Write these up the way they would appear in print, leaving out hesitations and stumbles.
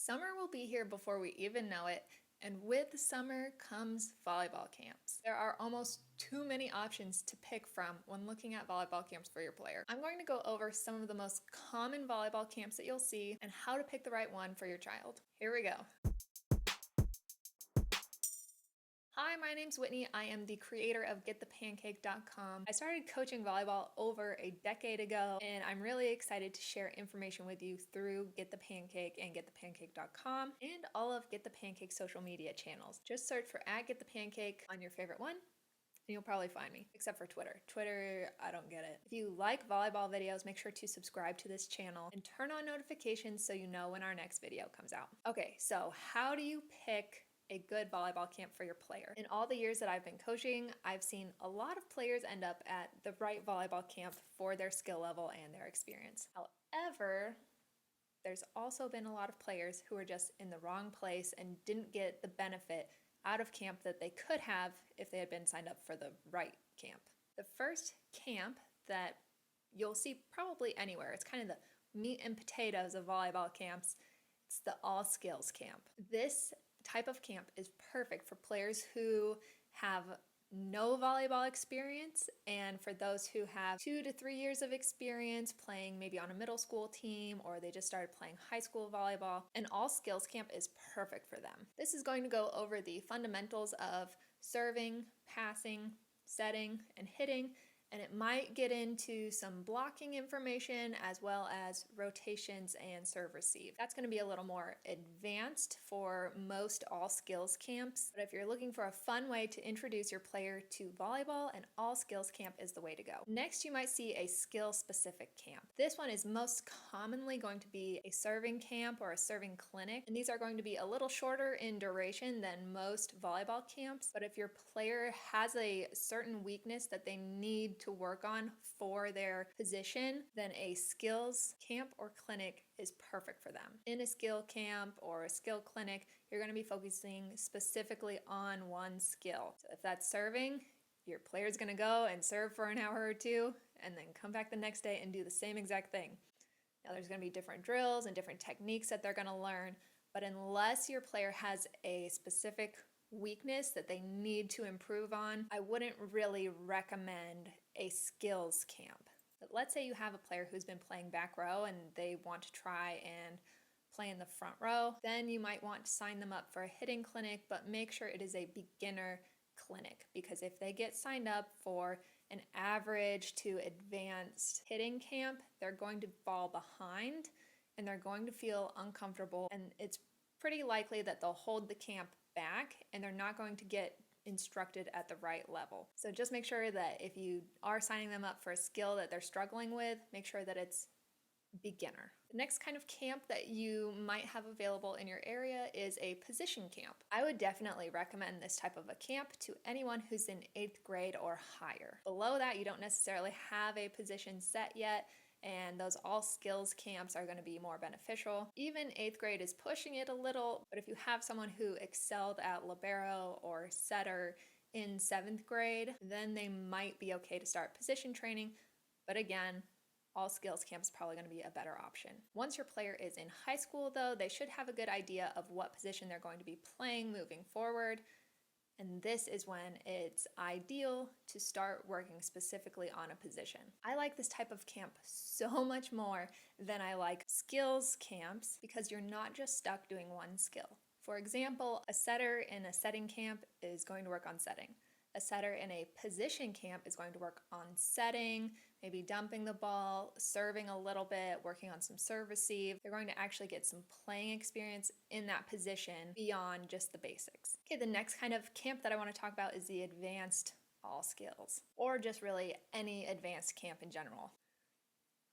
Summer will be here before we even know it, and with summer comes volleyball camps. There are almost too many options to pick from when looking at volleyball camps for your player. I'm going to go over some of the most common volleyball camps that you'll see and how to pick the right one for your child. Here we go. Hi, my name's Whitney. I am the creator of GetThePancake.com. I started coaching volleyball over a decade ago, and I'm really excited to share information with you through Get the Pancake and GetThePancake.com and all of Get the Pancake social media channels. Just search for @GetThePancake on your favorite one, and you'll probably find me, except for Twitter. Twitter, I don't get it. If you like volleyball videos, make sure to subscribe to this channel and turn on notifications so you know when our next video comes out. Okay, so how do you pick a good volleyball camp for your player? In all the years that I've been coaching, I've seen a lot of players end up at the right volleyball camp for their skill level and their experience. However, there's also been a lot of players who are just in the wrong place and didn't get the benefit out of camp that they could have if they had been signed up for the right camp. The first camp that you'll see probably anywhere, it's kind of the meat and potatoes of volleyball camps, it's the all skills camp. This type of camp is perfect for players who have no volleyball experience and for those who have 2 to 3 years of experience playing maybe on a middle school team, or they just started playing high school volleyball. An all skills camp is perfect for them. This is going to go over the fundamentals of serving, passing, setting, and hitting, and it might get into some blocking information as well as rotations and serve receive. That's going to be a little more advanced for most all skills camps, but if you're looking for a fun way to introduce your player to volleyball, an all skills camp is the way to go. Next, you might see a skill specific camp. This one is most commonly going to be a serving camp or a serving clinic, and these are going to be a little shorter in duration than most volleyball camps, but if your player has a certain weakness that they need to work on for their position, then a skills camp or clinic is perfect for them. In a skill camp or a skill clinic, you're going to be focusing specifically on one skill. So if that's serving, your player's going to go and serve for an hour or two and then come back the next day and do the same exact thing. Now there's going to be different drills and different techniques that they're going to learn, but unless your player has a specific weakness that they need to improve on, I wouldn't really recommend a skills camp. But let's say you have a player who's been playing back row and they want to try and play in the front row, then you might want to sign them up for a hitting clinic, but make sure it is a beginner clinic, because if they get signed up for an average to advanced hitting camp, they're going to fall behind and they're going to feel uncomfortable, and it's pretty likely that they'll hold the camp back and they're not going to get instructed at the right level. So just make sure that if you are signing them up for a skill that they're struggling with, make sure that it's beginner. The next kind of camp that you might have available in your area is a position camp. I would definitely recommend this type of a camp to anyone who's in 8th grade or higher. Below that, you don't necessarily have a position set yet, and those all skills camps are going to be more beneficial. Even 8th grade is pushing it a little, but if you have someone who excelled at libero or setter in 7th grade, then they might be okay to start position training. But again, all skills camp is probably going to be a better option. Once your player is in high school though, they should have a good idea of what position they're going to be playing moving forward. And this is when it's ideal to start working specifically on a position. I like this type of camp so much more than I like skills camps, because you're not just stuck doing one skill. For example, a setter in a setting camp is going to work on setting. A setter in a position camp is going to work on setting, maybe dumping the ball, serving a little bit, working on some serve receive. They're going to actually get some playing experience in that position beyond just the basics. Okay, the next kind of camp that I want to talk about is the advanced all skills, or just really any advanced camp in general.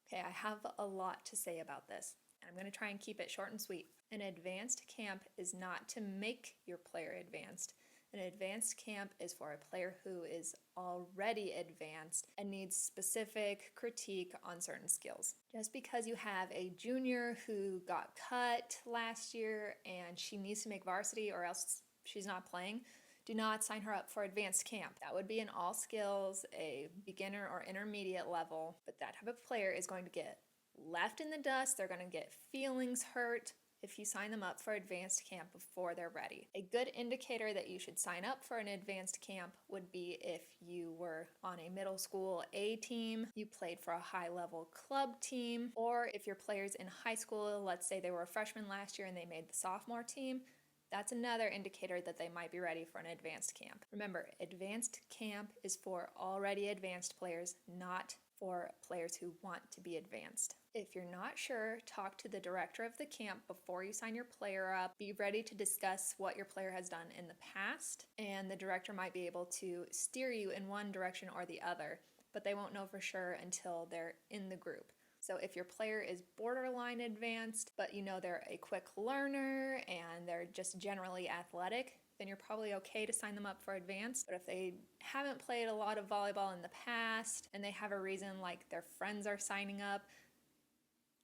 Okay, I have a lot to say about this, and I'm going to try and keep it short and sweet. An advanced camp is not to make your player advanced. An advanced camp is for a player who is already advanced and needs specific critique on certain skills. Just because you have a junior who got cut last year and she needs to make varsity or else she's not playing, do not sign her up for advanced camp. That would be an all skills, a beginner or intermediate level, but that type of player is going to get left in the dust. They're going to get feelings hurt if you sign them up for advanced camp before they're ready. A good indicator that you should sign up for an advanced camp would be if you were on a middle school A team, you played for a high-level club team, or if your players in high school, let's say they were a freshman last year and they made the sophomore team, that's another indicator that they might be ready for an advanced camp. Remember, advanced camp is for already advanced players, not for players who want to be advanced. If you're not sure, talk to the director of the camp before you sign your player up. Be ready to discuss what your player has done in the past, and the director might be able to steer you in one direction or the other, but they won't know for sure until they're in the group. So if your player is borderline advanced, but you know they're a quick learner and they're just generally athletic, then you're probably okay to sign them up for advanced. But if they haven't played a lot of volleyball in the past and they have a reason like their friends are signing up,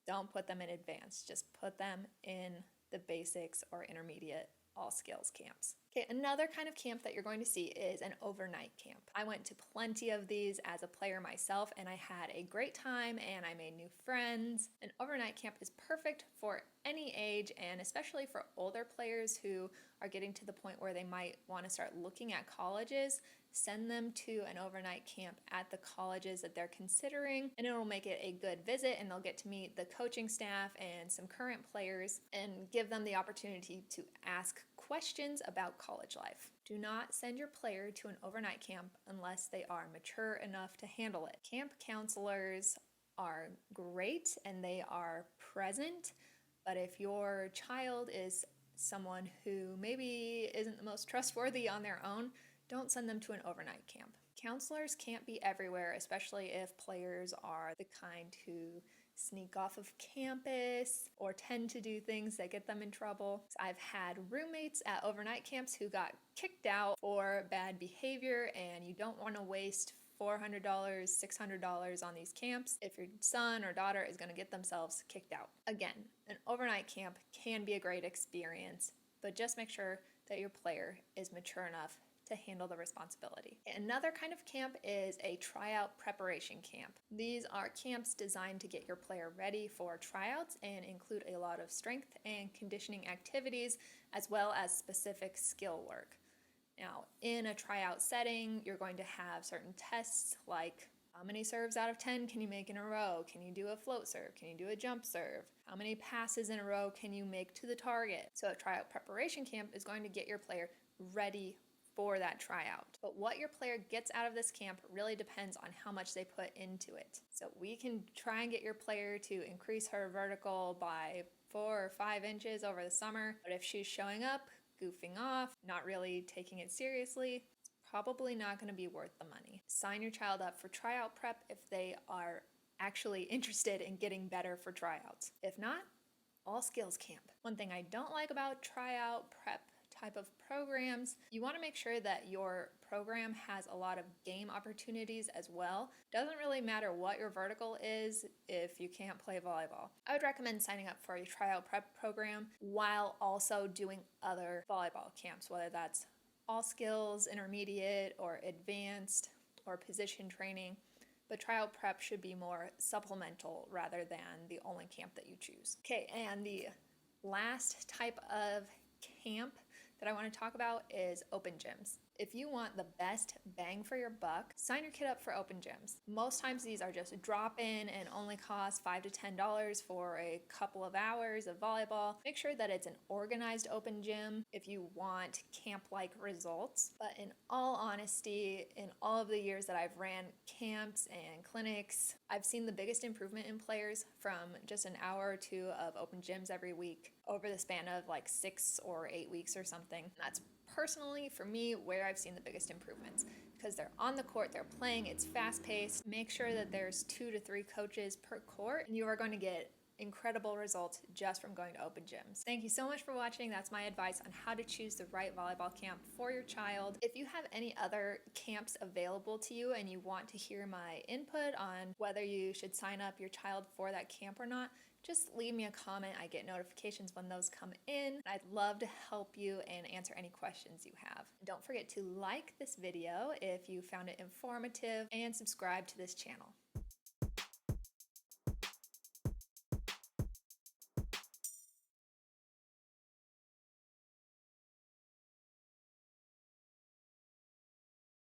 don't put them in advanced. Just put them in the basics or intermediate all skills camps. Okay, another kind of camp that you're going to see is an overnight camp. I went to plenty of these as a player myself, and I had a great time and I made new friends. An overnight camp is perfect for any age, and especially for older players who are getting to the point where they might want to start looking at colleges. Send them to an overnight camp at the colleges that they're considering, and it'll make it a good visit, and they'll get to meet the coaching staff and some current players and give them the opportunity to ask questions about college life. Do not send your player to an overnight camp unless they are mature enough to handle it. Camp counselors are great and they are present, but if your child is someone who maybe isn't the most trustworthy on their own, don't send them to an overnight camp. Counselors can't be everywhere, especially if players are the kind who sneak off of campus or tend to do things that get them in trouble. I've had roommates at overnight camps who got kicked out for bad behavior, and you don't want to waste $400, $600 on these camps if your son or daughter is going to get themselves kicked out. Again, an overnight camp can be a great experience, but just make sure that your player is mature enough to handle the responsibility. Another kind of camp is a tryout preparation camp. These are camps designed to get your player ready for tryouts and include a lot of strength and conditioning activities as well as specific skill work. Now, in a tryout setting, you're going to have certain tests like how many serves out of 10 can you make in a row? Can you do a float serve? Can you do a jump serve? How many passes in a row can you make to the target? So a tryout preparation camp is going to get your player ready for that tryout. But what your player gets out of this camp really depends on how much they put into it. So we can try and get your player to increase her vertical by 4 or 5 inches over the summer, but if she's showing up, goofing off, not really taking it seriously, it's probably not going to be worth the money. Sign your child up for tryout prep if they are actually interested in getting better for tryouts. If not, all skills camp. One thing I don't like about tryout prep type of programs, you want to make sure that your program has a lot of game opportunities as well. Doesn't really matter what your vertical is if you can't play volleyball. I would recommend signing up for a tryout prep program while also doing other volleyball camps, whether that's all skills, intermediate, or advanced, or position training. But tryout prep should be more supplemental rather than the only camp that you choose. Okay, and the last type of camp that I want to talk about is open gyms. If you want the best bang for your buck, sign your kid up for open gyms. Most times these are just drop in and only cost $5 to $10 for a couple of hours of volleyball. Make sure that it's an organized open gym if you want camp-like results. But in all honesty, in all of the years that I've ran camps and clinics, I've seen the biggest improvement in players from just an hour or two of open gyms every week over the span of like 6 or 8 weeks or something. That's personally, for me, where I've seen the biggest improvements, because they're on the court, they're playing, it's fast-paced. Make sure that there's 2 to 3 coaches per court, and you are going to get incredible results just from going to open gyms. Thank you so much for watching. That's my advice on how to choose the right volleyball camp for your child. If you have any other camps available to you and you want to hear my input on whether you should sign up your child for that camp or not, just leave me a comment. I get notifications when those come in. I'd love to help you and answer any questions you have. Don't forget to like this video if you found it informative and subscribe to this channel.